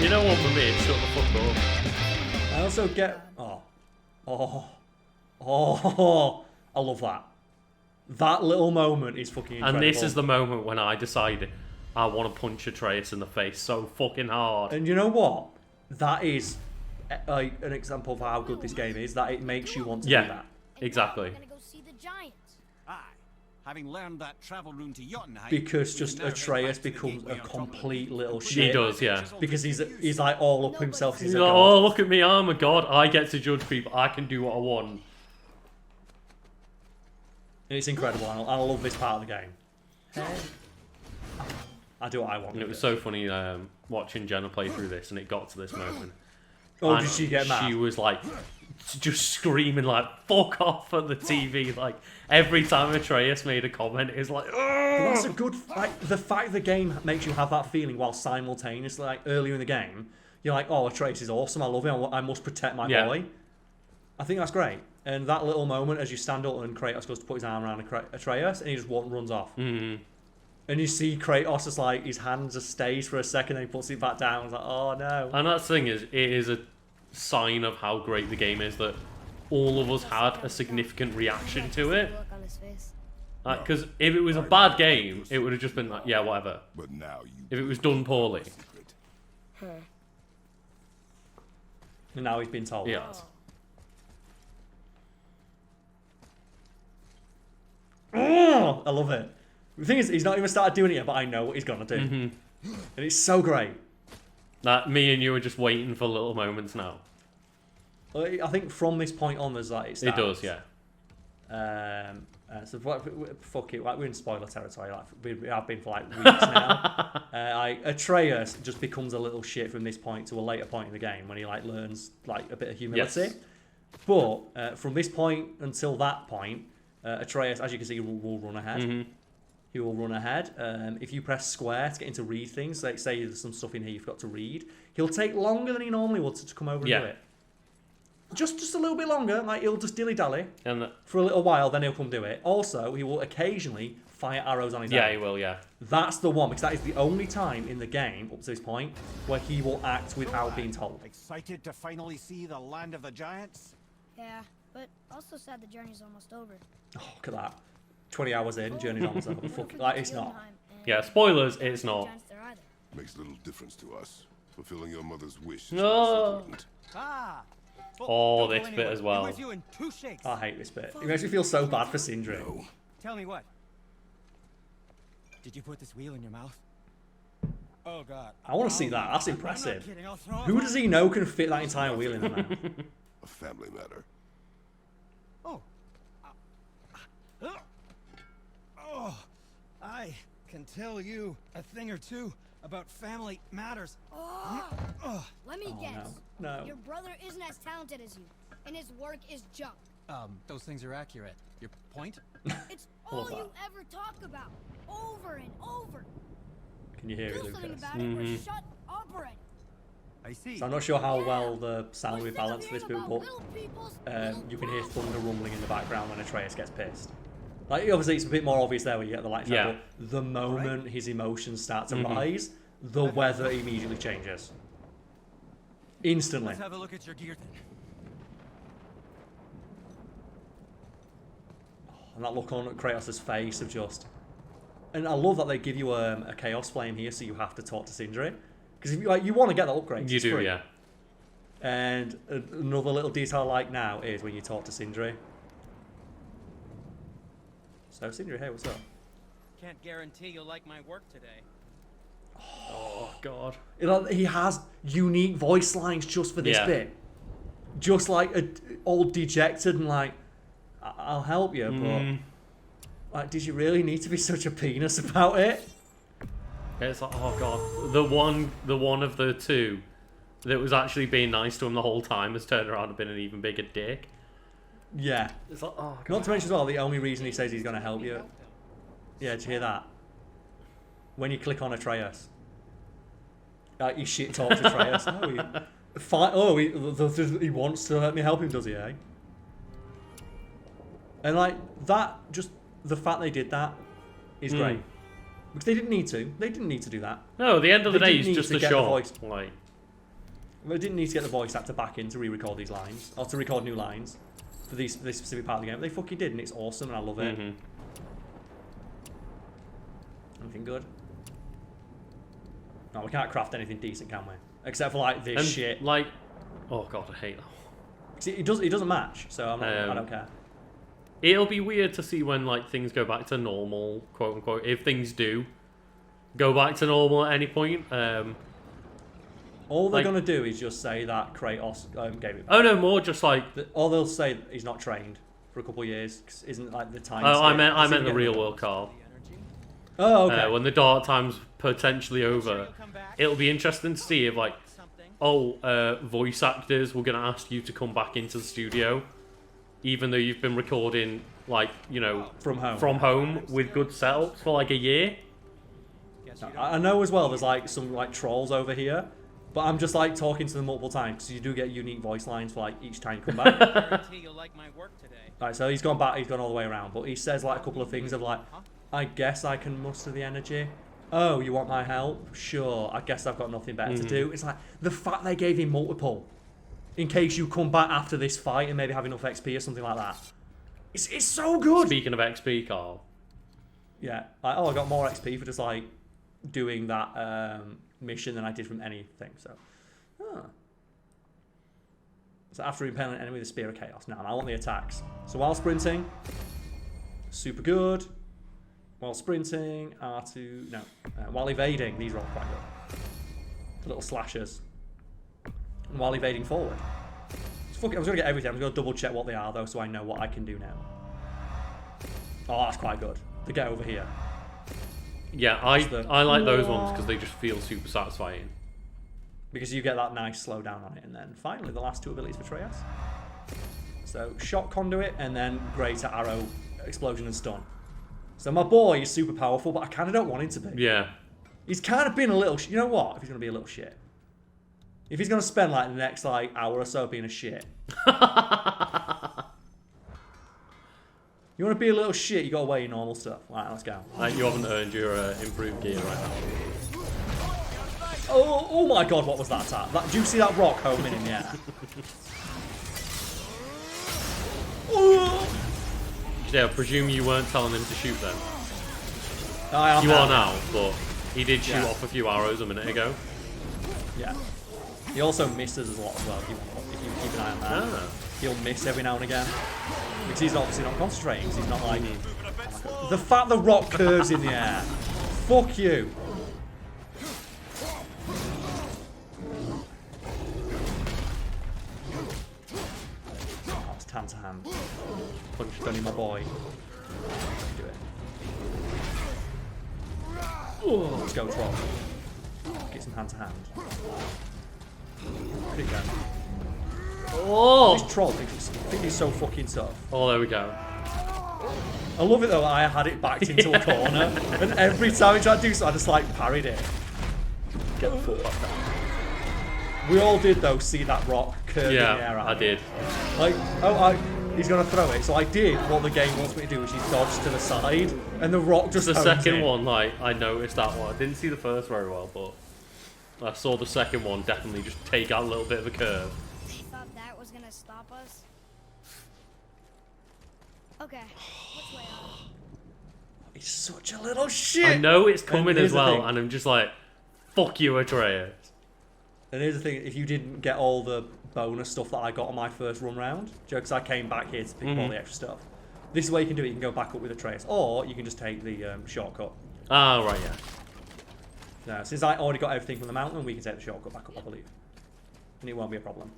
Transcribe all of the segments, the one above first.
You know what, for me, it's shut the fuck up. I also get... I love that. That little moment is fucking incredible. And this is the moment when I decided I want to punch Atreus in the face so fucking hard. And you know what? That is like an example of how good this game is, that it makes you want to do that. Exactly. Having learned that travel room to Jotunheim, because just Atreus becomes a complete little shit. He does, yeah. Because he's like all up himself. He's like, oh, look at me, I'm a god. I get to judge people. I can do what I want. And it's incredible. I love this part of the game. I do what I want. And it was so funny watching Jenna play through this, and it got to this moment. Oh, did she get mad? She was like, just screaming like, fuck off at the TV. Like, every time Atreus made a comment, it's like, oh! That's a good, like, the fact the game makes you have that feeling while simultaneously, like, earlier in the game, you're like, oh, Atreus is awesome, I love him, I must protect my boy. I think that's great. And that little moment as you stand up and Kratos goes to put his arm around Atreus, and he just runs off. Mm-hmm. And you see Kratos is like, his hand just stays for a second, and he puts it back down. It's like, oh no. And that thing is, it is a sign of how great the game is that all of us had a significant reaction to it. Because if it was a bad game, it would have just been like, yeah, whatever. But now if it was done poorly. And now he's been told. Yeah. Oh, I love it. The thing is, he's not even started doing it yet, but I know what he's gonna do. Mm-hmm. And it's so great. That me and you are just waiting for little moments now. I think from this point on, there's like it starts. It does, yeah. So fuck it, like we're in spoiler territory. Like we have been for like weeks now. Atreus just becomes a little shit from this point to a later point in the game when he like learns like a bit of humility. Yes. But from this point until that point, Atreus, as you can see, will run ahead. Mm-hmm. He will run ahead. If you press square to get him to read things, like say there's some stuff in here you've got to read, he'll take longer than he normally would to come over and do it. Just a little bit longer, like he'll just dilly-dally for a little while, then he'll come do it. Also, he will occasionally fire arrows on his own. Yeah, he will, yeah. That's the one, because that is the only time in the game, up to this point, where he will act without being told. Excited to finally see the land of the giants? Yeah, but also sad the journey's almost over. Oh, look at that. 20 hours in, journey's almost over. Fuck it, like, it's not. Yeah, spoilers, it's not. Makes little difference to us. Fulfilling your mother's wish. No. Oh, this bit as well. I hate this bit. It makes me feel so bad for Sindri. No. Tell me what? Did you put this wheel in your mouth? Oh god. I want to see that. That's impressive. Who does he know can fit that entire wheel in their mouth? A family matter. Oh. Oh. I can tell you a thing or two about family matters. Let me guess. No. Your brother isn't as talented as you, and his work is junk. Those things are accurate. Your point? It's all you ever talk about, over and over. Can you hear Do it, something Lucas? about it, or shut up already. I see. So I'm not sure how well the sound will be balanced for this bit, but you can hear thunder rumbling in the background when Atreus gets pissed. Like, obviously, it's a bit more obvious there where you get the lights out, but the moment his emotions start to rise, the weather immediately changes. Instantly. Let's have a look at your gear then. And that look on Kratos' face of just... And I love that they give you a Chaos Flame here, so you have to talk to Sindri. Because if you want to get that upgrade, you do, free. yeah. And another little detail I like now is when you talk to Sindri. So Sindri, hey, what's up? Can't guarantee you'll like my work today. Oh, God. He has unique voice lines just for this bit. Just like all dejected and like, I'll help you, but like, did you really need to be such a penis about it? It's like, oh God, the one of the two that was actually being nice to him the whole time has turned around and been an even bigger dick. Yeah. It's like, oh God. Not to mention as well, the only reason he says he's going to help you. Yeah, did you hear that? When you click on Atreus. Like, you shit talks Atreus. He wants to let me help him, does he, eh? And like, that, just the fact they did that is great. Because they didn't need to. They didn't need to do that. No, at the end of the day, he's just a shot. Like, We didn't need to get the voice actor back in to re-record these lines, or to record new lines for this specific part of the game. But they fucking did, and it's awesome, and I love it. Anything good? No, we can't craft anything decent, can we? Except for like this shit. Like, oh god, I hate that. See, it doesn't match, so I'm not, I don't care. It'll be weird to see when like things go back to normal, quote unquote. If things do go back to normal at any point. All they're gonna do is just say that Kratos gave it back. Oh no, more just like. Or they'll say he's not trained for a couple of years. 'Cause isn't like the time. Oh, I meant the real world, Carl. Oh, okay. When the dark time's potentially over, it'll be interesting to see if like, voice actors, we're gonna ask you to come back into the studio, even though you've been recording like from home with good setups for like a year. I know as well. There's like some like trolls over here, but I'm just like talking to them multiple times because you do get unique voice lines for like each time you come back. Guarantee you'll like my work today. Right, so he's gone back. He's gone all the way around, but he says like a couple of things of like, I guess I can muster the energy. Oh, you want my help? Sure. I guess I've got nothing better to do. It's like the fact they gave him multiple, in case you come back after this fight and maybe have enough XP or something like that. It's so good. Speaking of XP, Carl. Yeah. Like, I got more XP for just like doing that mission than I did from anything. So, so after impaling an enemy with a spear of chaos. Now I want the attacks. So while sprinting, super good. While sprinting, R2, no. While evading, these are all quite good. The little slashers. And while evading forward. So fuck it, I was going to get everything. I'm going to double check what they are though, so I know what I can do now. Oh, that's quite good. The get over here. Yeah, I like those ones because they just feel super satisfying. Because you get that nice slowdown on it. And then finally, the last two abilities for Atreus. So, Shock Conduit and then Greater Arrow, Explosion and Stun. So my boy is super powerful, but I kind of don't want him to be. Yeah. He's kind of been a little... You know what? If he's going to be a little shit. If he's going to spend like the next like hour or so being a shit. You want to be a little shit, you got to wear your normal stuff. Alright, let's go. You haven't earned your improved gear right now. Oh my god, what was that attack? Do you see that rock homing in the air? Yeah, I presume you weren't telling him to shoot them. I am you are now, but he did shoot off a few arrows a minute ago. Yeah. He also misses a lot as well, if you keep an eye on that. He'll miss every now and again. Because he's obviously not concentrating, because he's not like... Oh the fact the rock curves in the air. Fuck you. Oh, it's hand to hand. Punch Tony, my boy. Do it. Oh, let's go, Troll. Get some hand to hand. Where'd it go? Oh! This Troll thinks he's so fucking tough. Oh, there we go. I love it though, I had it backed into a corner, and every time he tried to do so, I just like parried it. Get the foot back down. We all did though see that rock curve in the air. I did. Like, he's gonna throw it, so I did what the game wants me to do, which is dodge to the side, and the rock just The second one, like, I noticed that one. I didn't see the first very well, but I saw the second one definitely just take out a little bit of a curve. You thought that was gonna stop us? Okay, which way out? He's such a little shit! I know it's coming And as here's the well, thing. and I'm just like, fuck you, Atreus. And here's the thing, if you didn't get all the bonus stuff that I got on my first run round, because I came back here to pick up all the extra stuff, this is where you can do it. You can go back up with Atreus, or you can just take the shortcut. Ah, right, yeah. Now, since I already got everything from the mountain, we can take the shortcut back up, I believe. And it won't be a problem.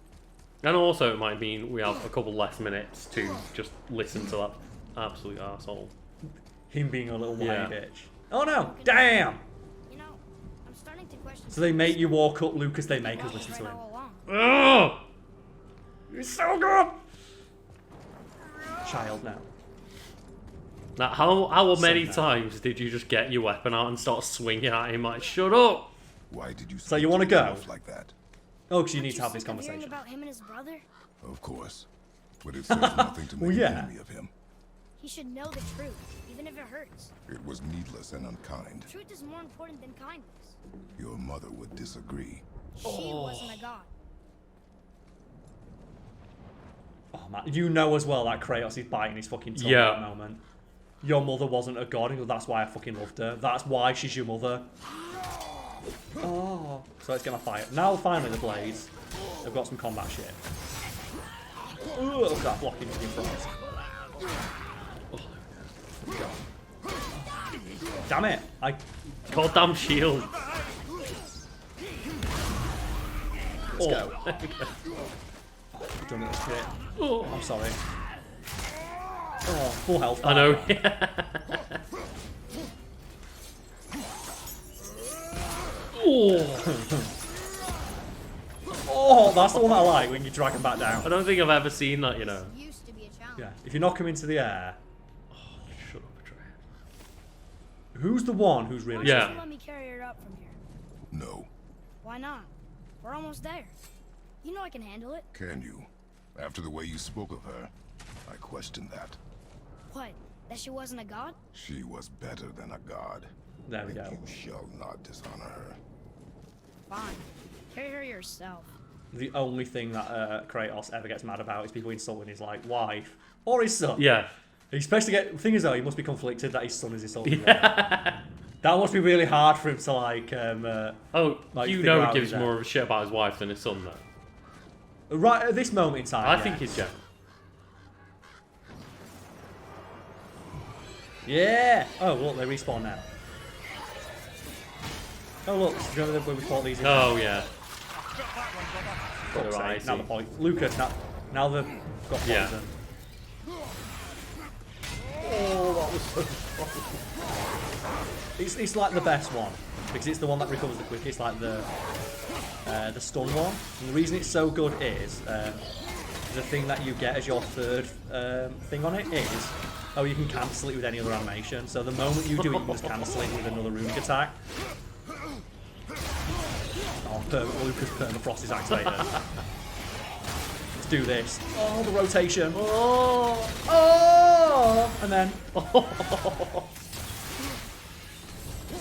And also, it might mean we have a couple less minutes to just listen to that absolute arsehole. Him being a little whiny Yeah. bitch. Oh no! Damn! You know, I'm starting to question. So they make you walk up Lucas, they make us listen to right him. all along. Ugh! He's so good! Child now. Now, how many Somehow. times did you just get your weapon out and start swinging at him like, shut up? Why did you So you wanna speak to go? yourself like that? Oh, because you Aren't need to have this sick of hearing conversation. about him and his brother? Of course. But it says nothing to make Well, an yeah. enemy of him. He should know the truth, even if it hurts. It was needless and unkind. Truth is more important than kindness. Your mother would disagree. She wasn't a god. man, you know as well that Kratos is biting his fucking tongue Yeah. at that moment. Your mother wasn't a god, and that's why I fucking loved her. That's why she's your mother. Oh, so it's gonna fight. Now finally the blades. They've got some combat shit. Ooh, look at that blocking in front. Damn it! Goddamn shield. Let's go. I've done this shit. Oh. I'm sorry. Oh, full health. I know. Oh. Oh, that's the one that I like when you drag him back down. I don't think I've ever seen that, you know. Used to be a challenge. Yeah, if you knock him into the air. Shut up, Atreus. Who's the one who's really? Why don't Yeah. you let me carry her up from here? No. Why not? We're almost there. You know I can handle it. Can you? After the way you spoke of her, I question that. What? That she wasn't a god? She was better than a god. There we and go. You shall not dishonor her. Fine. Carry her yourself. The only thing that Kratos ever gets mad about is people insulting his like wife or his son. Yeah. He especially the thing is though, he must be conflicted that his son is insulting him. That must be really hard for him to like. Oh, Like, you figure know out he gives who's more of a shit about his wife than his son, though. Right at this moment in time. I yeah. think he's Jen. Yeah. Oh look, they respawn now. Oh look, do you remember when we fought these? Oh, yeah. Fuck's Right, I sake, now see. the point. Lucas, now they've got poison. Yeah. Oh, that was so strong. It's like the best one because it's the one that recovers the quickest, like the stun one. And the reason it's so good is the thing that you get as your third thing on it is you can cancel it with any other animation. So the moment you do it, you can just cancel it with another runic attack. Oh, Lucas Permafrost is activated. Let's do this. Oh, the rotation. Oh, and then.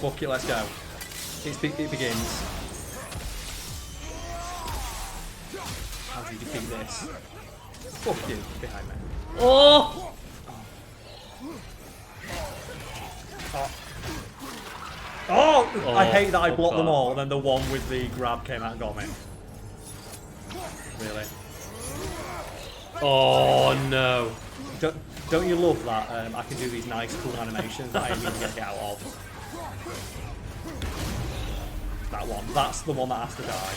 Fuck it, let's go. It begins. How do you defeat this? Fuck you, behind me. Oh! Oh, I hate that I fuck blocked them that. all, and then the one with the grab came out and got me. Really? Oh, no. Don't you love that? I can do these nice, cool animations that I didn't even get hit out of. That one. That's the one that has to die.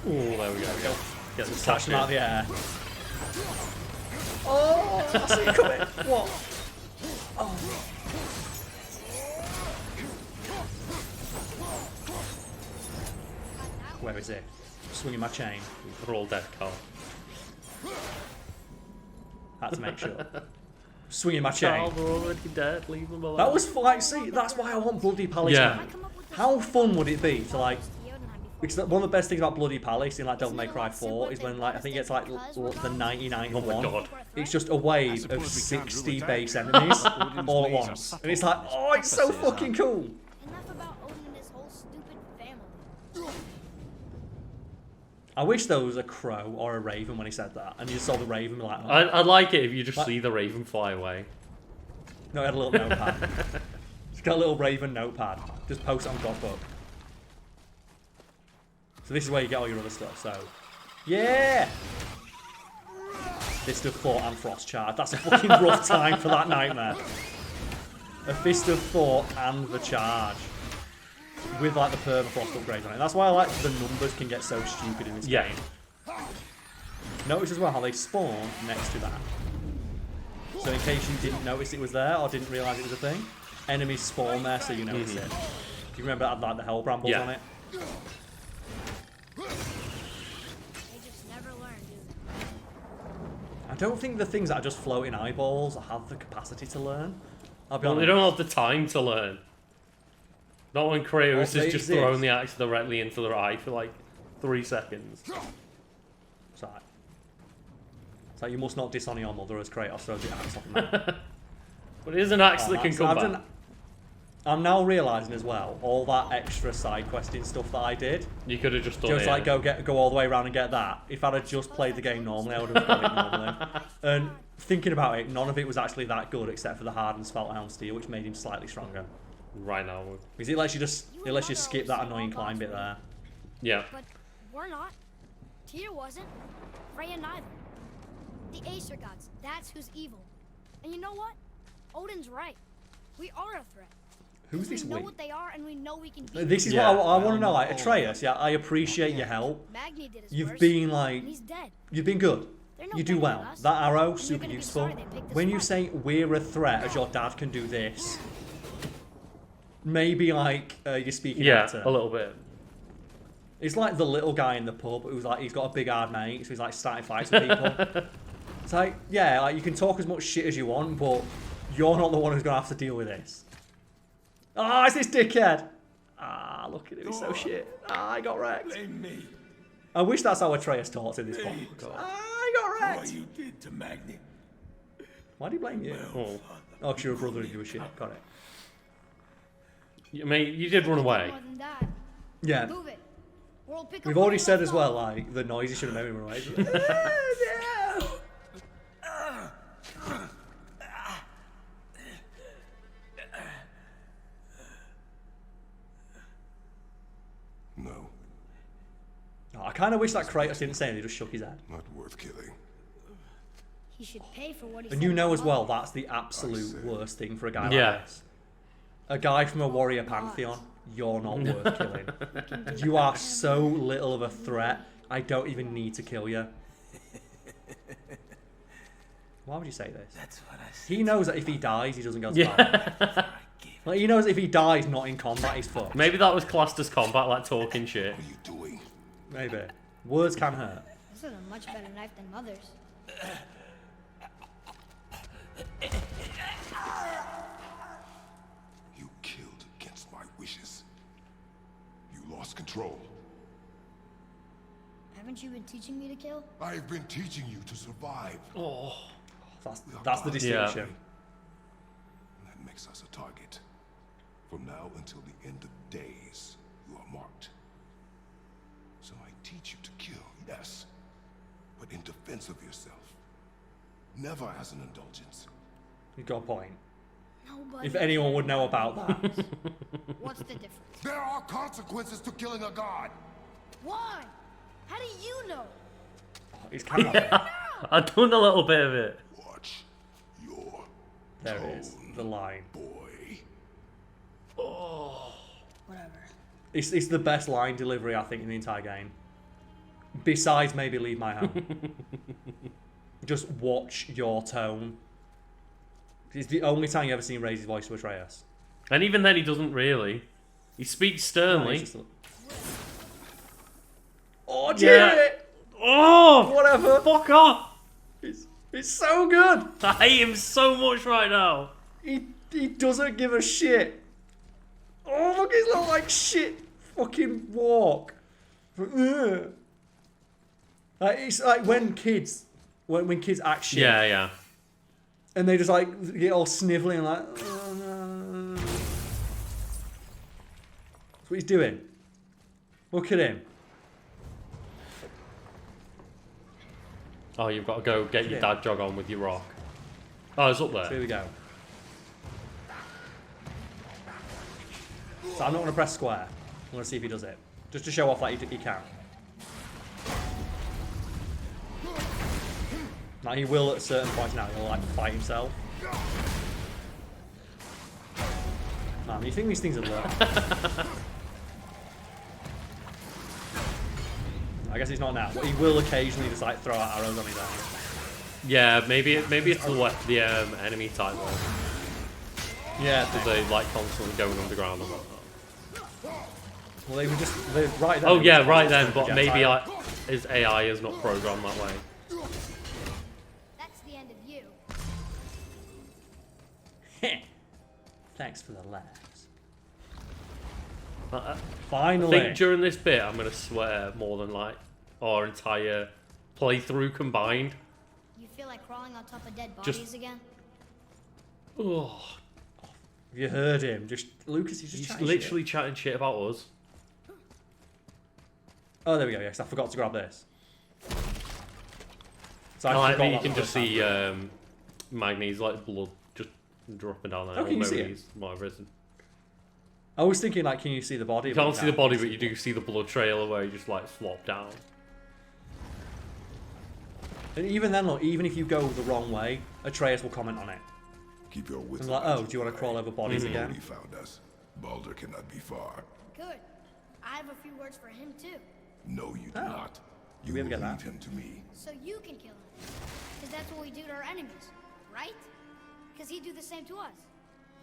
Oh, there we go. Get the Catch them out of statue. the air. Oh, I see it coming. What? Oh. Where is it? Swinging my chain. They're all dead, Carl. Had to make sure. Swinging my chain. Carl, they're already dead. Leave them alone. That was like, see, that's why I want Bloody Palace. Yeah. Man. How fun would it be to like? Because one of the best things about Bloody Palace in like Devil May Cry 4 is when like I think it's like the 99th Oh my one. god. It's just a wave of 60 base enemies all at once, and it's like, oh, it's so fucking cool. Enough about Odin and his whole stupid family. I wish there was a crow or a raven when he said that, and you saw the raven be like, oh. I'd like it if you just What? see the raven fly away. No, he had a little notepad. He's got a little raven notepad. Just post it on Godbook. So this is where you get all your other stuff. So, yeah. Fist of Thought and Frost Charge. That's a fucking rough time for that nightmare. A Fist of Thought and the Charge. With like the permafrost upgrades on it. That's why I like the numbers can get so stupid in this Yeah. game. Notice as well how they spawn next to that. So in case you didn't notice it was there or didn't realise it was a thing, enemies spawn there so you notice it. Do you remember that had like the hell brambles Yeah. on it? They just never learn, do they? I don't think the things that are just floating eyeballs have the capacity to learn. I'll be Well, they honest. don't have the time to learn. Not when Kratos Well, has they just exist. thrown the axe directly into their eye for like 3 seconds. It's like, you must not dishonour your mother as Kratos throws the axe off the map. But it is an axe Oh, that can that's- come I've back. done- I'm now realising as well, all that extra side questing stuff that I did. You could have just done Just it. like go all the way around and get that. If I'd have just played the game normally, I would have got it normally. And thinking about it, none of it was actually that good except for the hardened Spellbound Steel, which made him slightly stronger. Right now. Because it lets you skip that annoying climb bit there. Yeah. But we're not. Tyr wasn't. Freya neither. The Aesir gods, that's who's evil. And you know what? Odin's right. We are a threat. Who's this We know we? what they are and we know we can beat This is Yeah. what I want to know. Like Atreus, yeah, I appreciate your help. Magni did his You've worst, been like, and he's dead. you've been good. They're no You do better than well. us. That arrow, And you're super gonna be useful. sorry they picked this When you fight. say we're a threat, as your dad can do this, maybe like you're speaking Yeah, actor. a little bit. It's like the little guy in the pub who's like, he's got a big hard mate, so he's like starting fights with people. It's like, yeah, like you can talk as much shit as you want, but you're not the one who's gonna have to deal with this. Ah, it's this dickhead. Ah, look at him, he's so shit. Ah, I got wrecked. Blame me. I wish that's how Atreus talks in this book. Ah, I got What wrecked. you did to Magni. Why do you blame you? Oh. Oh, 'cause you're a brother and you a shit. Got it. I mean, you did run away. More than that. Yeah. Move it. Or we'll pick up We've where already we said left as well, off. like, the noise you should have made me run away. No, Oh, I kind of wish that Kratos didn't say anything, he just shook his head. not worth killing. He should pay for what he And said you to know my as well, mother. that's the absolute see. worst thing for a guy Yeah. like this. A guy from a warrior pantheon, you're not worth killing. You are so little of a threat, I don't even need to kill you. Why would you say this? That's what I said. He knows that if he dies, he doesn't go to Yeah. battle. Like, he knows if he dies not in combat, he's fucked. Maybe that was classed as combat, like talking shit. What are you doing? Maybe. Words can hurt. This is a much better knife than mother's. You killed against my wishes. You lost control. Haven't you been teaching me to kill? I've been teaching you to survive. That's the distinction. And that makes us a target. From now until the end of days, you are marked. So I teach you to kill, yes, but in defense of yourself. Never as an indulgence. You've got a point. Nobody If anyone would know about that. What's the difference? There are consequences to killing a god. Why? How do you know? It's kind of I've done a little bit of it. Watch your There it is. The line. boy. Whatever. It's the best line delivery, I think, in the entire game. Besides maybe Leave My Home. Just watch your tone. It's the only time you ever seen him raise his voice to Atreus. And even then, he doesn't really. He speaks sternly. It's just oh, Yeah. yeah. Oh! Whatever. Fuck off! It's so good. I hate him so much right now. He doesn't give a shit. Oh, look at his little, like, shit fucking walk. Ugh. Like, it's like when kids act shit. Yeah, yeah. And they just, like, get all snivelling and like... "Oh, no." That's what he's doing. Look at him. Oh, you've got to go get your dad jog on with your rock. Oh, it's up So here there. we go. So I'm not going to press square. I'm going to see if he does it. Just to show off that he can. Now he will at certain points now. He'll like fight himself. Man, you think these things are learned? I guess he's not now, but he will occasionally just like throw out arrows on his own. Yeah, maybe it's the enemy type though. Yeah, Because they like constantly going underground and whatnot. well, they're right there. Oh yeah, right then. But Projectile. maybe his AI is not programmed that way. That's the end of you. Thanks for the laughs. I Finally. think during this bit, I'm gonna swear more than like our entire playthrough combined. You feel like crawling on top of dead Just- bodies again? Oh, If you heard him, just Lucas, he's just He's chatting literally shit. chatting shit about us. Oh, there we go. Yes, I forgot to grab this. So I like forgot that you that can the just first see time. Magni's like blood just dropping down there. Oh, can you see it? Mary's, whatever it is. I was thinking, like, can you see the body? You can't see the body, but you do see the blood trail where he just like flopped down. And even then, look, even if you go the wrong way, Atreus will comment on it. Keep your wits And like, about oh, do you want to way. crawl over bodies He again? found us. Baldur cannot be far. Good. I have a few words for him too. No, you do Oh. not. Did You we ever will get that? leave him to me. So you can kill him. Because that's what we do to our enemies, right? Because he'd do the same to us.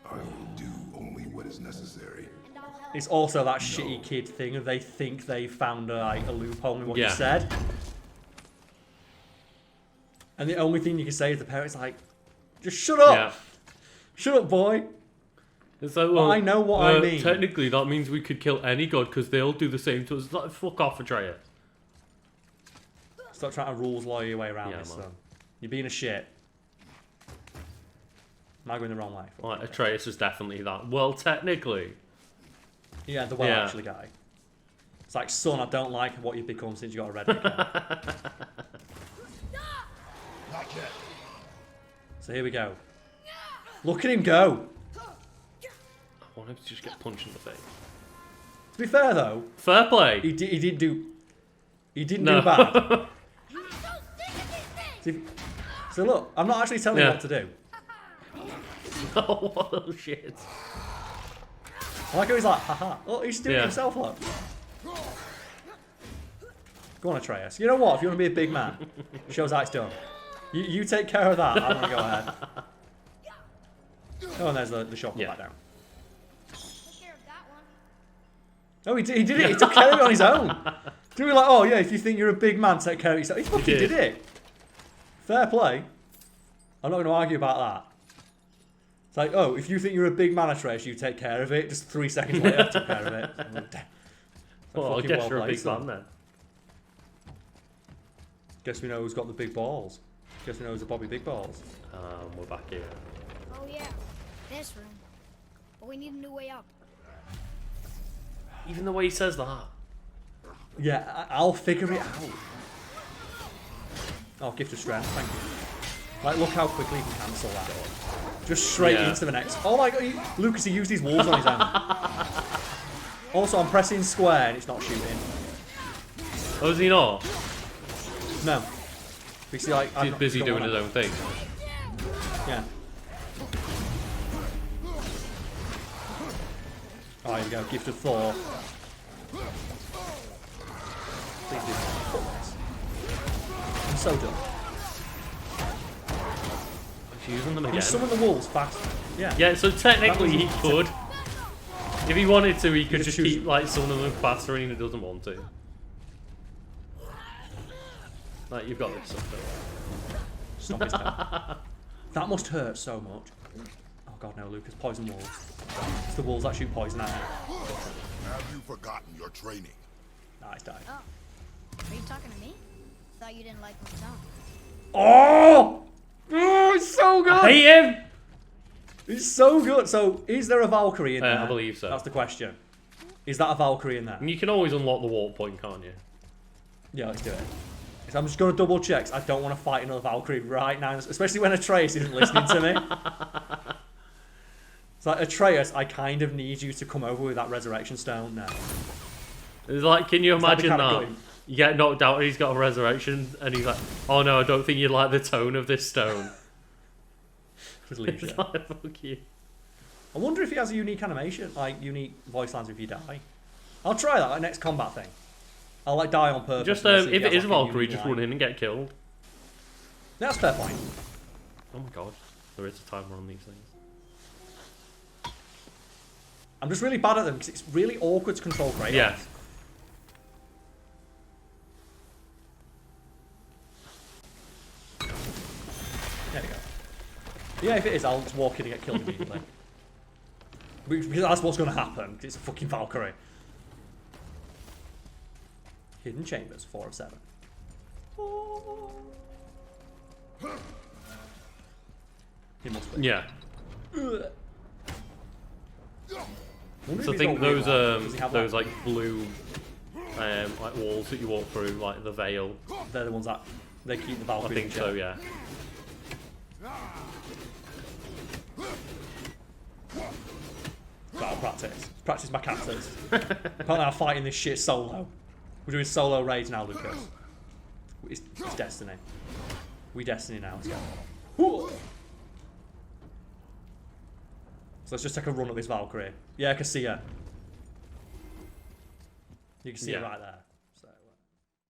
I will do only what is necessary. And I'll help. It's also that shitty kid thing of they think they found like a loophole in what you Yeah. said. And the only thing you can say is the parent's like, just shut up! Yeah. Shut up, boy! It's like, well, I know what I mean. Technically, that means we could kill any god because they'll do the same to us. It's like, fuck off, Atreus. Stop trying to rules lawyer your way around Yeah, this, man. son. You're being a shit. Am I going the wrong way? Like, Atreus is definitely that. Well, technically. Yeah, the well-actually guy. It's like, son, I don't like what you've become since you got a red account. Not yet. So here we go. Look at him go! I want him to just get punched in the face. To be fair, though, Fair play. he didn't do No. bad. So look, I'm not actually telling you Yeah. what to do. Oh, shit. I like how he's like, haha. Oh, he's doing it Yeah. himself, look. Go on, Atreus. You know what? If you want to be a big man, shows how it's done. You take care of that. I'm going to go ahead. Oh, and there's the shotgun Yeah. back down. Take care of that one. Oh, he did it. He took care of it on his own. Do we like, oh, yeah, if you think you're a big man, take care of yourself. He fucking did. did it. Fair play. I'm not going to argue about that. It's like, oh, if you think you're a big man, Atreus, you take care of it. Just 3 seconds later, I took care of it. It's like, Well, I fucking guess well you're a played, big son. man then. Guess we know who's got the big balls. Guess we know who's the Bobby Big Balls. We're back here. Oh yeah, this room. But we need a new way up. Even the way he says that. Yeah, I'll figure it out. Oh, gift of strength, thank you. Like, look how quickly he can cancel that. Just straight Yeah. into the next. Oh my god, Lucas, he used his walls on his own. Also, I'm pressing square and it's not shooting. Oh, is he not? No. You see, like, He's busy doing his own thing. Yeah. Oh, here we go, gift of Thor. Please do not. I'm so done. He's using them Can again. you summon the wolves fast? Yeah. Yeah, so technically he That could. If he wanted to, he could just just choose- keep like summoning them faster and he doesn't want to. Like, you've got this stuff, don't Stop his toe. That must hurt so much. Oh god, no, Lucas, poison wolves. It's the wolves that shoot poison at him. Have you forgotten your training? Nah, he's died. Oh. Are you talking to me? Thought you didn't like my song. Oh! Oh, it's so good! I hate him! It's so good. So, is there a Valkyrie in there? I believe so. That's the question. Is that a Valkyrie in there? And you can always unlock the warp point, can't you? Yeah, let's do it. So I'm just going to double check. 'Cause I don't want to fight another Valkyrie right now, especially when Atreus isn't listening to me. It's like, Atreus, I kind of need you to come over with that resurrection stone now. It's like, can you That'd be imagine kinda that? good. You get knocked out and he's got a resurrection and he's like, oh no, I don't think you like the tone of this stone. Just leave It's it. like, fuck you. I wonder if he has a unique animation, like unique voice lines if you die. I'll try that, like next combat thing. I'll like die on purpose. Just, and see if he it has, is a like, Valkyrie, unique just line. run in and get killed. That's a fair point. Oh my god, there is a timer on these things. I'm just really bad at them because it's really awkward to control Kratos. Yeah. There we go. Yeah, if it is, I'll just walk in and get killed immediately. Because that's what's going to happen. 'Cause it's a fucking Valkyrie. Hidden chambers, 4 of 7. He must be. Yeah. Ugh. Wonder So I if he's think got weird those weapons. Does he have, those like blue like walls that you walk through, like the veil. They're the ones that they keep the I Valkyries. think in so, check. yeah. Right, I'll practice. Practice my captors. Apparently I'm fighting this shit solo. We're doing solo raids now, Lucas. It's Destiny. We Destiny now. Let's go. Whoa. So let's just take a run at this Valkyrie. Yeah, I can see her. You can see her Yeah. right there.